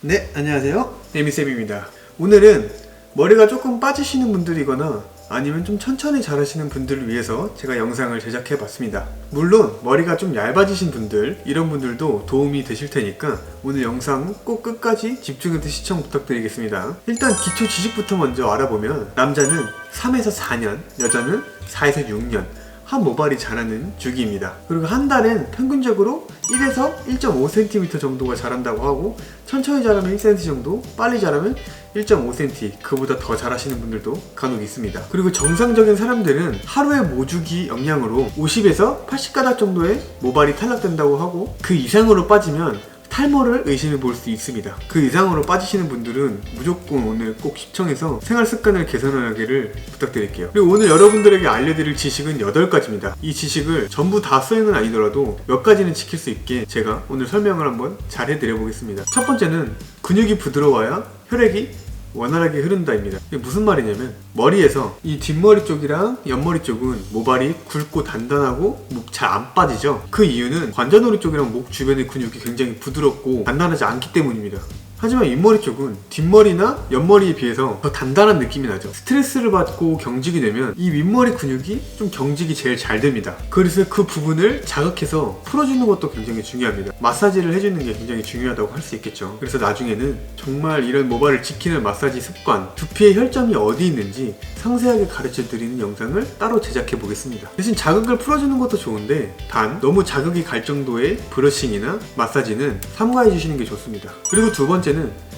네, 안녕하세요. 에미쌤입니다. 오늘은 머리가 조금 빠지시는 분들이거나 아니면 좀 천천히 자라시는 분들을 위해서 제가 영상을 제작해 봤습니다. 물론 머리가 좀 얇아지신 분들, 이런 분들도 도움이 되실 테니까 오늘 영상 꼭 끝까지 집중해서 시청 부탁드리겠습니다. 일단 기초 지식부터 먼저 알아보면 남자는 3에서 4년, 여자는 4에서 6년 한 모발이 자라는 주기입니다. 그리고 한 달엔 평균적으로 1에서 1.5cm 정도가 자란다고 하고, 천천히 자라면 1cm 정도, 빨리 자라면 1.5cm, 그보다 더 자라시는 분들도 간혹 있습니다. 그리고 정상적인 사람들은 하루의 모주기 영향으로 50에서 80가닥 정도의 모발이 탈락된다고 하고, 그 이상으로 빠지면 탈모를 의심해 볼 수 있습니다. 그 이상으로 빠지시는 분들은 무조건 오늘 꼭 시청해서 생활 습관을 개선하기를 부탁드릴게요. 그리고 오늘 여러분들에게 알려드릴 지식은 8가지입니다. 이 지식을 전부 다 수행은 아니더라도 몇 가지는 지킬 수 있게 제가 오늘 설명을 한번 잘 해드려 보겠습니다. 첫 번째는 근육이 부드러워야 혈액이 원활하게 흐른다입니다. 이게 무슨 말이냐면, 머리에서 이 뒷머리 쪽이랑 옆머리 쪽은 모발이 굵고 단단하고 잘 안 빠지죠. 그 이유는 관자놀이 쪽이랑 목 주변의 근육이 굉장히 부드럽고 단단하지 않기 때문입니다. 하지만 윗머리 쪽은 뒷머리나 옆머리에 비해서 더 단단한 느낌이 나죠. 스트레스를 받고 경직이 되면 이 윗머리 근육이 좀 경직이 제일 잘 됩니다. 그래서 그 부분을 자극해서 풀어주는 것도 굉장히 중요합니다. 마사지를 해주는 게 굉장히 중요하다고 할 수 있겠죠. 그래서 나중에는 정말 이런 모발을 지키는 마사지 습관, 두피의 혈점이 어디 있는지 상세하게 가르쳐 드리는 영상을 따로 제작해 보겠습니다. 대신 자극을 풀어주는 것도 좋은데, 단 너무 자극이 갈 정도의 브러싱이나 마사지는 삼가해 주시는 게 좋습니다. 그리고 두 번째는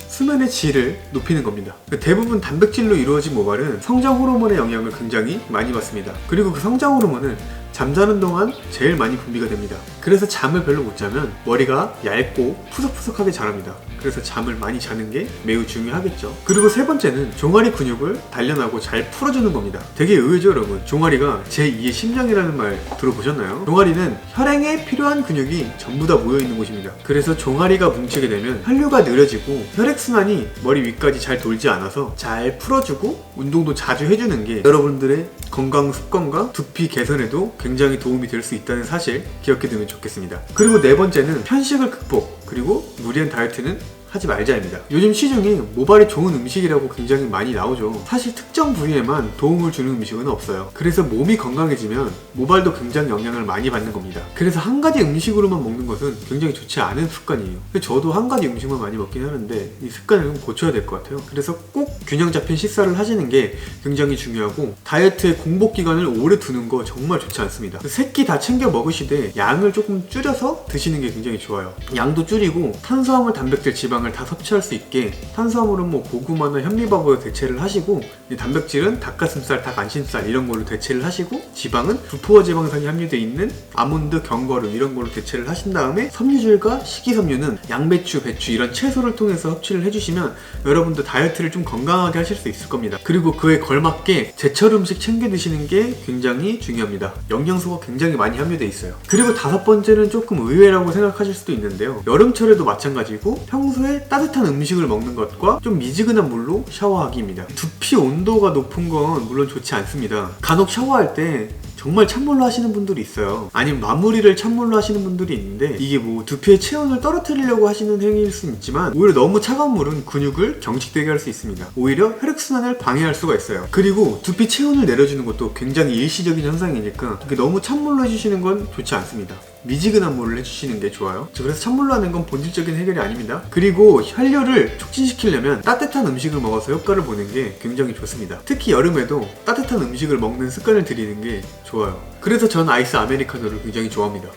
수면의 질을 높이는 겁니다. 대부분 단백질로 이루어진 모발은 성장 호르몬의 영향을 굉장히 많이 받습니다. 그리고 그 성장 호르몬은 잠자는 동안 제일 많이 분비가 됩니다. 그래서 잠을 별로 못 자면 머리가 얇고 푸석푸석하게 자랍니다. 그래서 잠을 많이 자는 게 매우 중요하겠죠. 그리고 세 번째는 종아리 근육을 단련하고 잘 풀어주는 겁니다. 되게 의외죠, 여러분. 종아리가 제2의 심장이라는 말 들어보셨나요? 종아리는 혈행에 필요한 근육이 전부 다 모여있는 곳입니다. 그래서 종아리가 뭉치게 되면 혈류가 느려지고 혈액순환이 머리 위까지 잘 돌지 않아서 잘 풀어주고 운동도 자주 해주는 게 여러분들의 건강 습관과 두피 개선에도 굉장히 도움이 될 수 있다는 사실 기억해두면 좋겠습니다. 그리고 네 번째는 편식을 극복, 그리고 무리한 다이어트는 하지 말자입니다. 요즘 시중에 모발이 좋은 음식이라고 굉장히 많이 나오죠. 사실 특정 부위에만 도움을 주는 음식은 없어요. 그래서 몸이 건강해지면 모발도 굉장히 영향을 많이 받는 겁니다. 그래서 한 가지 음식으로만 먹는 것은 굉장히 좋지 않은 습관이에요. 저도 한 가지 음식만 많이 먹긴 하는데 이 습관을 좀 고쳐야 될 것 같아요. 그래서 꼭 균형 잡힌 식사를 하시는 게 굉장히 중요하고, 다이어트의 공복 기간을 오래 두는 거 정말 좋지 않습니다. 세 끼 다 챙겨 먹으시되 양을 조금 줄여서 드시는 게 굉장히 좋아요. 양도 줄이고 탄수화물, 단백질, 지방을 다 섭취할 수 있게 탄수화물은 뭐 고구마나 현미밥으로 대체를 하시고, 단백질은 닭가슴살, 닭안심살 이런 걸로 대체를 하시고, 지방은 불포화 지방산이 함유되어 있는 아몬드, 견과류 이런 걸로 대체를 하신 다음에, 섬유질과 식이섬유는 양배추, 배추 이런 채소를 통해서 섭취를 해주시면 여러분도 다이어트를 좀 건강하게 하실 수 있을 겁니다. 그리고 그에 걸맞게 제철 음식 챙겨 드시는 게 굉장히 중요합니다. 영양소가 굉장히 많이 함유되어 있어요. 그리고 다섯 번째는 조금 의외라고 생각하실 수도 있는데요, 여름철에도 마찬가지고 평소에 따뜻한 음식을 먹는 것과 좀 미지근한 물로 샤워하기입니다. 두피 온도가 높은 건 물론 좋지 않습니다. 간혹 샤워할 때 정말 찬물로 하시는 분들이 있어요. 아니면 마무리를 찬물로 하시는 분들이 있는데, 이게 뭐 두피의 체온을 떨어뜨리려고 하시는 행위일 수는 있지만, 오히려 너무 차가운 물은 근육을 경직되게 할 수 있습니다. 오히려 혈액순환을 방해할 수가 있어요. 그리고 두피 체온을 내려주는 것도 굉장히 일시적인 현상이니까 너무 찬물로 해주시는 건 좋지 않습니다. 미지근한 물을 해주시는 게 좋아요. 그래서 찬물로 하는 건 본질적인 해결이 아닙니다. 그리고 혈류를 촉진시키려면 따뜻한 음식을 먹어서 효과를 보는 게 굉장히 좋습니다. 특히 여름에도 따뜻한 음식을 먹는 습관을 들이는 게 좋아요. 그래서 전 아이스 아메리카노를 굉장히 좋아합니다.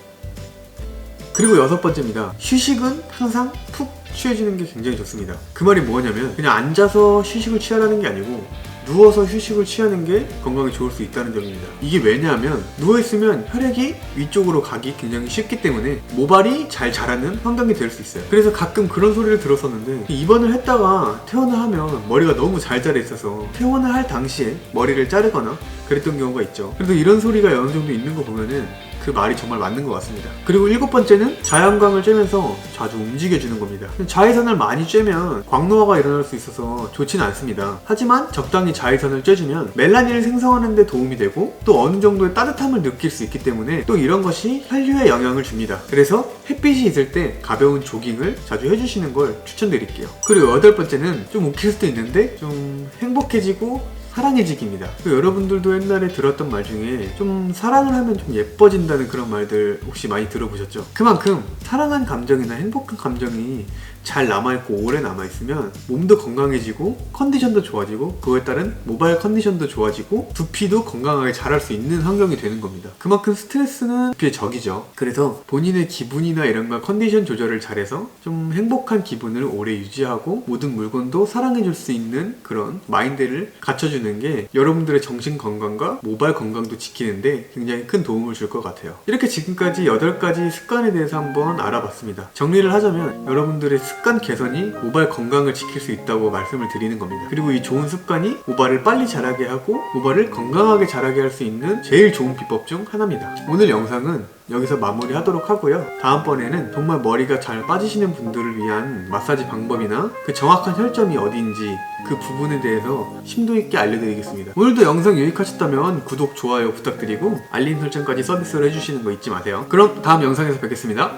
그리고 여섯 번째입니다. 휴식은 항상 푹 쉬어지는 게 굉장히 좋습니다. 그 말이 뭐냐면, 그냥 앉아서 휴식을 취하라는 게 아니고 누워서 휴식을 취하는 게 건강에 좋을 수 있다는 점입니다. 이게 왜냐하면 누워있으면 혈액이 위쪽으로 가기 굉장히 쉽기 때문에 모발이 잘 자라는 환경이 될 수 있어요. 그래서 가끔 그런 소리를 들었었는데, 입원을 했다가 퇴원을 하면 머리가 너무 잘 자라 있어서 퇴원을 할 당시에 머리를 자르거나 그랬던 경우가 있죠. 그래도 이런 소리가 어느 정도 있는 거 보면은 그 말이 정말 맞는 것 같습니다. 그리고 7번째는 자연광을 쬐면서 자주 움직여주는 겁니다. 자외선을 많이 쬐면 광노화가 일어날 수 있어서 좋지는 않습니다. 하지만 적당히 자외선을 쬐주면 멜라닌을 생성하는 데 도움이 되고 또 어느 정도의 따뜻함을 느낄 수 있기 때문에 또 이런 것이 혈류에 영향을 줍니다. 그래서 햇빛이 있을 때 가벼운 조깅을 자주 해주시는 걸 추천드릴게요. 그리고 8번째는 좀 웃길 수도 있는데 좀 행복해지고 사랑해지기입니다. 여러분들도 옛날에 들었던 말 중에 좀 사랑을 하면 좀 예뻐진다는 그런 말들 혹시 많이 들어보셨죠? 그만큼 사랑한 감정이나 행복한 감정이 잘 남아있고 오래 남아있으면 몸도 건강해지고 컨디션도 좋아지고 그거에 따른 모발 컨디션도 좋아지고 두피도 건강하게 자랄 수 있는 환경이 되는 겁니다. 그만큼 스트레스는 두피의 적이죠. 그래서 본인의 기분이나 이런 걸 컨디션 조절을 잘해서 좀 행복한 기분을 오래 유지하고 모든 물건도 사랑해줄 수 있는 그런 마인드를 갖춰주는 게 여러분들의 정신 건강과 모발 건강도 지키는데 굉장히 큰 도움을 줄 것 같아요. 이렇게 지금까지 8가지 습관에 대해서 한번 알아봤습니다. 정리를 하자면 여러분들의 습관 개선이 모발 건강을 지킬 수 있다고 말씀을 드리는 겁니다. 그리고 이 좋은 습관이 모발을 빨리 자라게 하고 모발을 건강하게 자라게 할 수 있는 제일 좋은 비법 중 하나입니다. 오늘 영상은 여기서 마무리하도록 하고요. 다음번에는 정말 머리가 잘 빠지시는 분들을 위한 마사지 방법이나 그 정확한 혈점이 어디인지 그 부분에 대해서 심도 있게 알려드리겠습니다. 오늘도 영상 유익하셨다면 구독, 좋아요 부탁드리고 알림 설정까지 서비스로 해주시는 거 잊지 마세요. 그럼 다음 영상에서 뵙겠습니다.